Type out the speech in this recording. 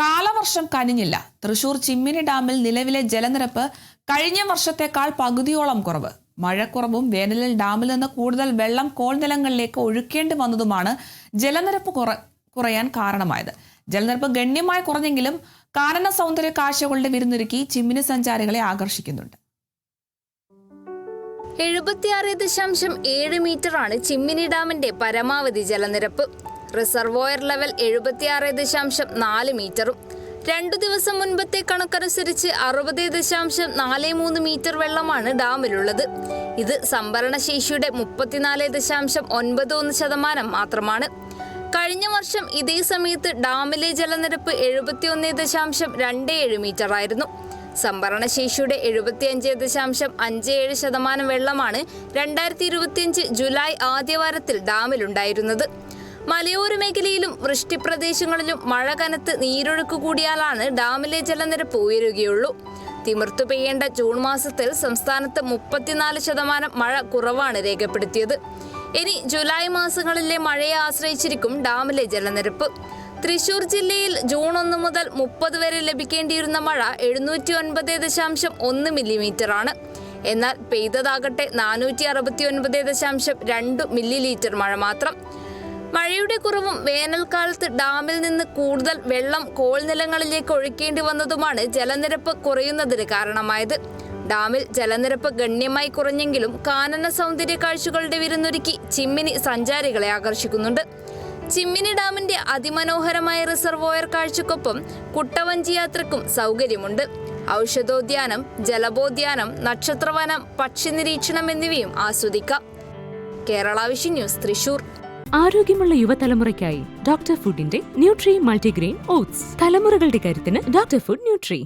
കാലവർഷം കനിഞ്ഞില്ല. തൃശൂർ ചിമ്മിനി ഡാമിൽ നിലവിലെ ജലനിരപ്പ് കഴിഞ്ഞ വർഷത്തേക്കാൾ പകുതിയോളം കുറവ്. മഴക്കുറവും വേനലിൽ ഡാമിൽ നിന്ന് കൂടുതൽ വെള്ളം കോൾനിലങ്ങളിലേക്ക് ഒഴുക്കേണ്ടി വന്നതുമാണ് ജലനിരപ്പ് കുറയാൻ കാരണമായത്. ജലനിരപ്പ് ഗണ്യമായി കുറഞ്ഞെങ്കിലും കാനന സൗന്ദര്യ കാഴ്ചകളുടെ വിരുന്നൊരുക്കി ചിമ്മിനി സഞ്ചാരികളെ ആകർഷിക്കുന്നുണ്ട്. 76.7 മീറ്ററാണ് ചിമ്മിനി ഡാമിന്റെ പരമാവധി ജലനിരപ്പ്. റിസർവോയർ ലെവൽ 76.4 മീറ്ററും. 2 ദിവസം മുൻപത്തെ കണക്കനുസരിച്ച് 60.43 മീറ്റർ വെള്ളമാണ് ഡാമിലുള്ളത്. ഇത് സംഭരണശേഷിയുടെ 34.91% മാത്രമാണ്. കഴിഞ്ഞ വർഷം ഇതേ സമയത്ത് ഡാമിലെ ജലനിരപ്പ് 71.27 മീറ്റർ ആയിരുന്നു. സംഭരണശേഷിയുടെ 75.57% വെള്ളമാണ് 2025 ജൂലൈ ആദ്യവാരത്തിൽ ഡാമിലുണ്ടായിരുന്നത്. മലയോര മേഖലയിലും വൃഷ്ടിപ്രദേശങ്ങളിലും മഴ കനത്ത് നീരൊഴുക്ക് കൂടിയാലാണ് ഡാമിലെ ജലനിരപ്പ് ഉയരുകയുള്ളൂ. തിമിർത്തു പെയ്യേണ്ട ജൂൺ മാസത്തിൽ സംസ്ഥാനത്ത് 34% മഴ കുറവാണ് രേഖപ്പെടുത്തിയത്. ഇനി ജൂലൈ മാസങ്ങളിലെ മഴയെ ആശ്രയിച്ചിരിക്കും ഡാമിലെ ജലനിരപ്പ്. തൃശൂർ ജില്ലയിൽ ജൂൺ 1 മുതൽ 30 വരെ ലഭിക്കേണ്ടിയിരുന്ന മഴ 709.1 മില്ലിമീറ്റർ ആണ്. എന്നാൽ പെയ്തതാകട്ടെ 469.2 മില്ലിലീറ്റർ മഴ മാത്രം. മഴയുടെ കുറവും വേനൽക്കാലത്ത് ഡാമിൽ നിന്ന് കൂടുതൽ വെള്ളം കോൾനിലങ്ങളിലേക്ക് ഒഴുക്കേണ്ടി വന്നതുമാണ് ജലനിരപ്പ് കുറയുന്നതിന് കാരണമായത്. ഡാമിൽ ജലനിരപ്പ് ഗണ്യമായി കുറഞ്ഞെങ്കിലും കാനന സൗന്ദര്യ കാഴ്ചകളുടെ വിരുന്നൊരുക്കി ചിമ്മിനി സഞ്ചാരികളെ ആകർഷിക്കുന്നുണ്ട്. ചിമ്മിനി ഡാമിന്റെ അതിമനോഹരമായ റിസർവോയർ കാഴ്ചക്കൊപ്പം കുട്ടവഞ്ചി യാത്രക്കും സൗകര്യമുണ്ട്. ഔഷധോദ്യാനം, ജലബോദ്യാനം, നക്ഷത്രവനം, പക്ഷി നിരീക്ഷണം എന്നിവയും ആസ്വദിക്കാം. Kerala vision news, Thrissur. ആരോഗ്യമുള്ള യുവതലമുറയ്ക്കായി ഡോക്ടർ ഫുഡിന്റെ ന്യൂട്രി മൾട്ടിഗ്രെയിൻ ഓട്സ്. തലമുറകളുടെ കരുത്തിന് ഡോക്ടർ ഫുഡ് ന്യൂട്രി.